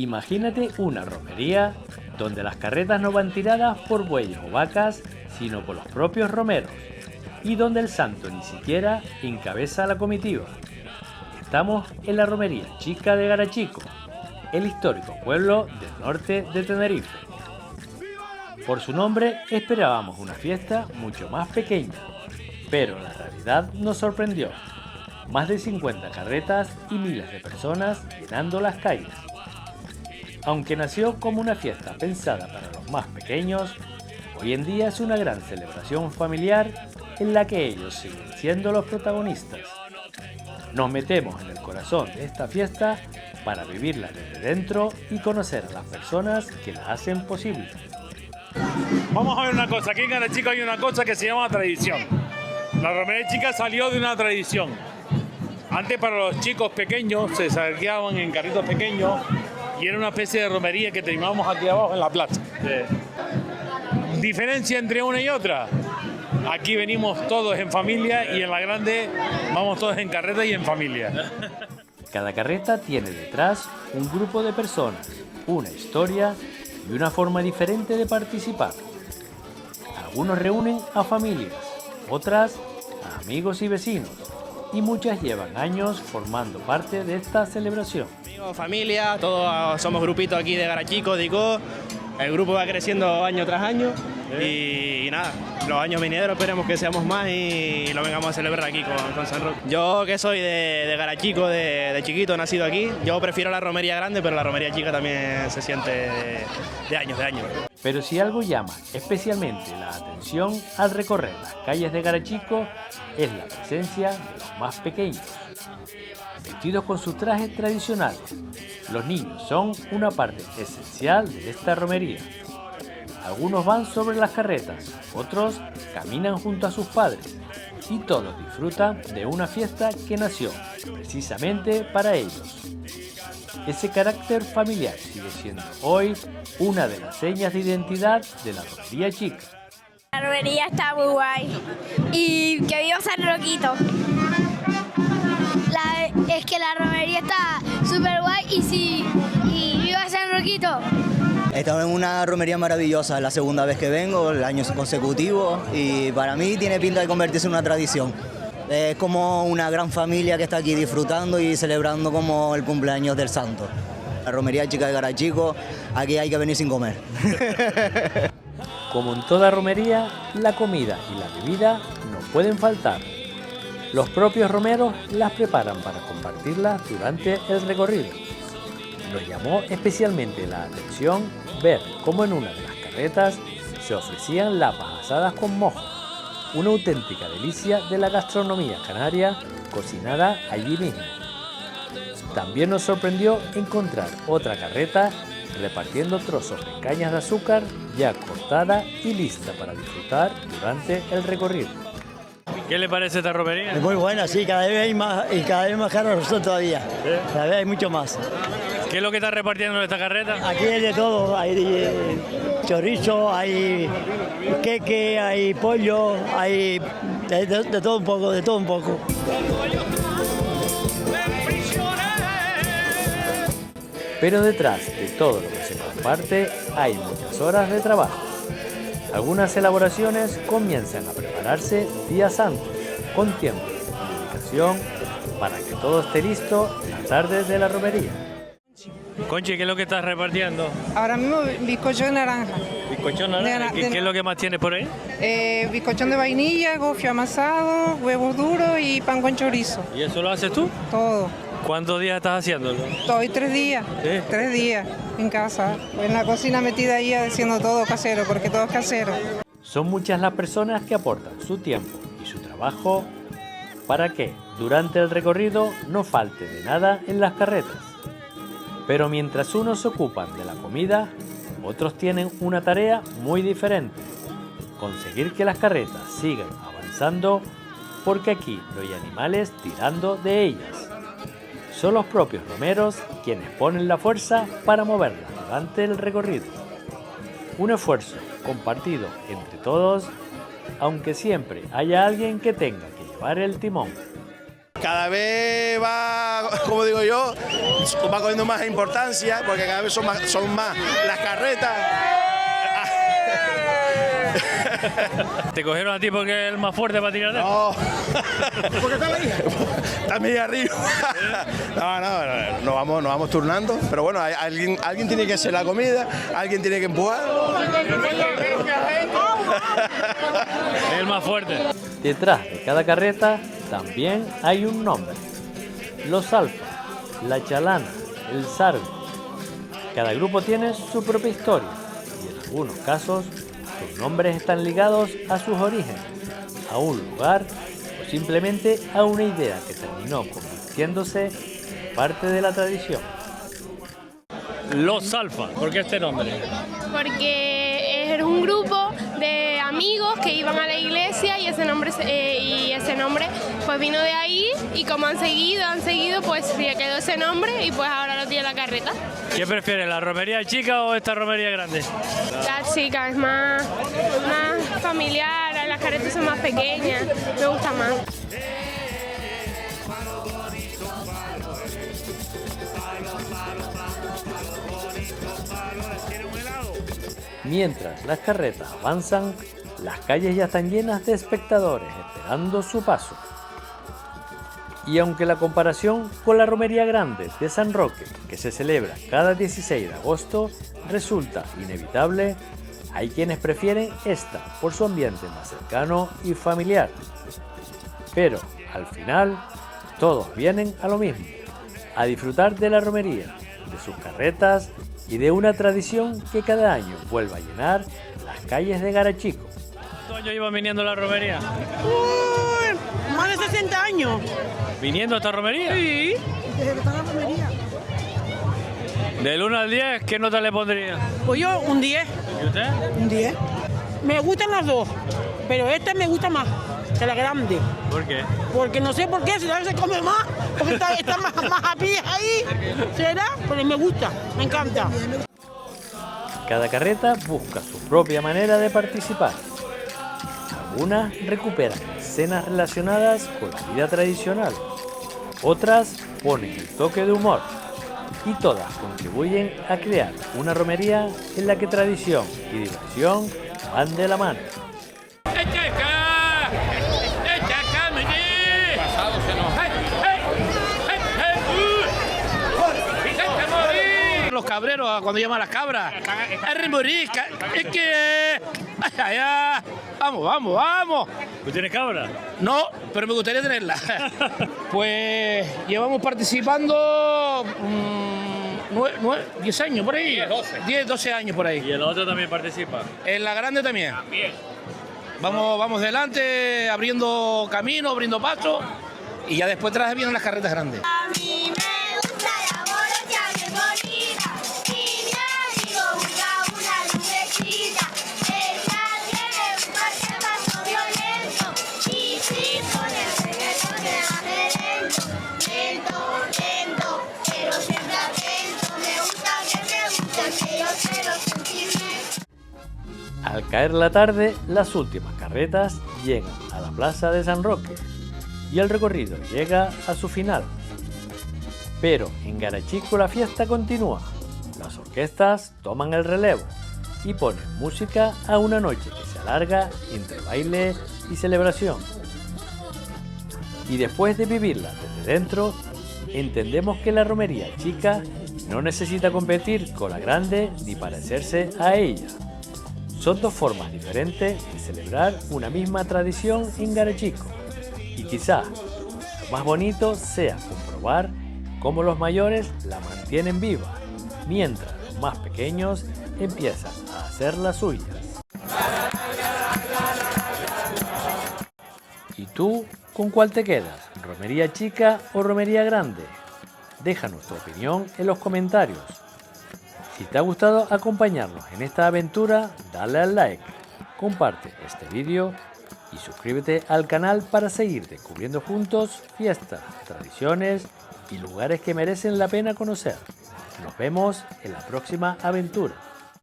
Imagínate una romería donde las carretas no van tiradas por bueyes o vacas, sino por los propios romeros, y donde el santo ni siquiera encabeza la comitiva. Estamos en la romería chica de Garachico, el histórico pueblo del norte de Tenerife. Por su nombre esperábamos una fiesta mucho más pequeña, pero la realidad nos sorprendió. Más de 50 carretas y miles de personas llenando las calles. Aunque nació como una fiesta pensada para los más pequeños, hoy en día es una gran celebración familiar en la que ellos siguen siendo los protagonistas. Nos metemos en el corazón de esta fiesta para vivirla desde dentro y conocer a las personas que la hacen posible. Vamos a ver una cosa, aquí en Garachico hay una cosa que se llama tradición. La romería chica salió de una tradición. Antes para los chicos pequeños se saqueaban en carritos pequeños y era una especie de romería que terminábamos aquí abajo en la plaza. Diferencia entre una y otra. Aquí venimos todos en familia y en la grande vamos todos en carreta y en familia. Cada carreta tiene detrás un grupo de personas, una historia y una forma diferente de participar. Algunos reúnen a familias, otras a amigos y vecinos, y muchas llevan años formando parte de esta celebración. Amigos, familia, todos somos grupitos aquí de Garachico, de Icó. El grupo va creciendo año tras año y nada, los años venideros esperemos que seamos más y lo vengamos a celebrar aquí con San Roque. Yo que soy de Garachico, de chiquito, nacido aquí, yo prefiero la romería grande, pero la romería chica también se siente de años. Pero si algo llama especialmente la atención al recorrer las calles de Garachico es la presencia de los más pequeños. Vestidos con sus trajes tradicionales, los niños son una parte esencial de esta romería. Algunos van sobre las carretas, otros caminan junto a sus padres y todos disfrutan de una fiesta que nació precisamente para ellos. Ese carácter familiar sigue siendo hoy una de las señas de identidad de la romería chica. La romería está muy guay y que viva San Roquito. Es que la romería está súper guay y viva San Roquito. Estamos en una romería maravillosa, es la segunda vez que vengo, el año consecutivo y para mí tiene pinta de convertirse en una tradición. Es como una gran familia que está aquí disfrutando y celebrando como el cumpleaños del santo. La romería chica de Garachico, aquí hay que venir sin comer. Como en toda romería, la comida y la bebida no pueden faltar. Los propios romeros las preparan para compartirlas durante el recorrido. Nos llamó especialmente la atención ver cómo en una de las carretas se ofrecían lapas asadas con mojo, una auténtica delicia de la gastronomía canaria cocinada allí mismo. También nos sorprendió encontrar otra carreta repartiendo trozos de cañas de azúcar ya cortada y lista para disfrutar durante el recorrido. ¿Qué le parece esta romería? Es muy buena, sí, cada vez hay más y cada vez más caros son todavía. Cada vez hay mucho más. ¿Qué es lo que está repartiendo en esta carreta? Aquí hay de todo, hay chorizo, hay queque, hay pollo, hay de todo un poco, de todo un poco. Pero detrás de todo lo que se comparte hay muchas horas de trabajo. Algunas elaboraciones comienzan a prepararse días antes, con tiempo y dedicación, para que todo esté listo la tarde de la romería. Conchi, ¿qué es lo que estás repartiendo? Ahora mismo bizcocho de naranja. ¿Bizcochón naranja? ¿Qué es lo que más tienes por ahí? Bizcochón de vainilla, gofio amasado, huevos duros y pan con chorizo. ¿Y eso lo haces tú? Todo. ¿Cuántos días estás haciéndolo? Estoy 3 días. ¿Sí? 3 días en casa. En la cocina metida ahí haciendo todo casero, porque todo es casero. Son muchas las personas que aportan su tiempo y su trabajo para que durante el recorrido no falte de nada en las carretas. Pero mientras unos se ocupan de la comida, otros tienen una tarea muy diferente: conseguir que las carretas sigan avanzando, porque aquí no hay animales tirando de ellas. Son los propios romeros quienes ponen la fuerza para moverlas durante el recorrido. Un esfuerzo compartido entre todos, aunque siempre haya alguien que tenga que llevar el timón. cada vez va, como digo yo, va cogiendo más importancia, porque cada vez son más las carretas. ¿Te cogieron a ti porque es el más fuerte para tirar de? No, porque está ahí arriba. Nos vamos turnando, pero bueno, alguien tiene que hacer la comida, alguien tiene que empujar. Es el más fuerte. Detrás de cada carreta también hay un nombre. Los Alfa, la Chalana, el Sargo. Cada grupo tiene su propia historia y en algunos casos sus nombres están ligados a sus orígenes, a un lugar o simplemente a una idea que terminó convirtiéndose en parte de la tradición. Los Alfa, ¿por qué este nombre? Porque es un grupo de amigos que iban a la iglesia y ese nombre pues vino de ahí, y como han seguido, pues ya quedó ese nombre y pues ahora lo tiene la carreta. ¿Qué prefieres, la romería chica o esta romería grande? La chica es más familiar, las carretas son más pequeñas, me gusta más. Mientras las carretas avanzan, las calles ya están llenas de espectadores esperando su paso. Y aunque la comparación con la romería grande de San Roque, que se celebra cada 16 de agosto, resulta inevitable, hay quienes prefieren esta por su ambiente más cercano y familiar. Pero, al final, todos vienen a lo mismo, a disfrutar de la romería, de sus carretas y de una tradición que cada año vuelve a llenar las calles de Garachico. ¿Cuántos años iban viniendo a la romería? Más de 60 años. ¿Viniendo a esta romería? Sí, desde que está la romería. Del 1 al 10, ¿qué nota le pondría? Pues yo, un 10. ¿Y usted? Un 10. Me gustan las dos, pero esta me gusta más que la grande. ¿Por qué? Porque no sé por qué, será que se come más, porque está más a pie ahí. ¿Será? Pero me gusta, me encanta. Cada carreta busca su propia manera de participar. Algunas recuperan escenas relacionadas con la vida tradicional, otras ponen el toque de humor y todas contribuyen a crear una romería en la que tradición y diversión van de la mano. Los cabreros cuando llaman a las cabras, es remorisca, es que vamos. ¿Tú tienes cabra? No, pero me gustaría tenerla. Pues llevamos participando 10 años por ahí, 10, 12 años por ahí. ¿Y el otro también participa? En la grande también. Vamos delante, abriendo camino, abriendo paso, y ya después atrás vienen las carretas grandes. Al caer la tarde, las últimas carretas llegan a la plaza de San Roque y el recorrido llega a su final. Pero en Garachico la fiesta continúa. Las orquestas toman el relevo y ponen música a una noche que se alarga entre baile y celebración. Y después de vivirla desde dentro, entendemos que la romería chica no necesita competir con la grande ni parecerse a ella. Son dos formas diferentes de celebrar una misma tradición en Garachico. Y quizá lo más bonito sea comprobar cómo los mayores la mantienen viva, mientras los más pequeños empiezan a hacer las suyas. ¿Y tú con cuál te quedas? ¿Romería chica o romería grande? Déjanos tu opinión en los comentarios. Si te ha gustado acompañarnos en esta aventura, dale al like, comparte este vídeo y suscríbete al canal para seguir descubriendo juntos fiestas, tradiciones y lugares que merecen la pena conocer. Nos vemos en la próxima aventura.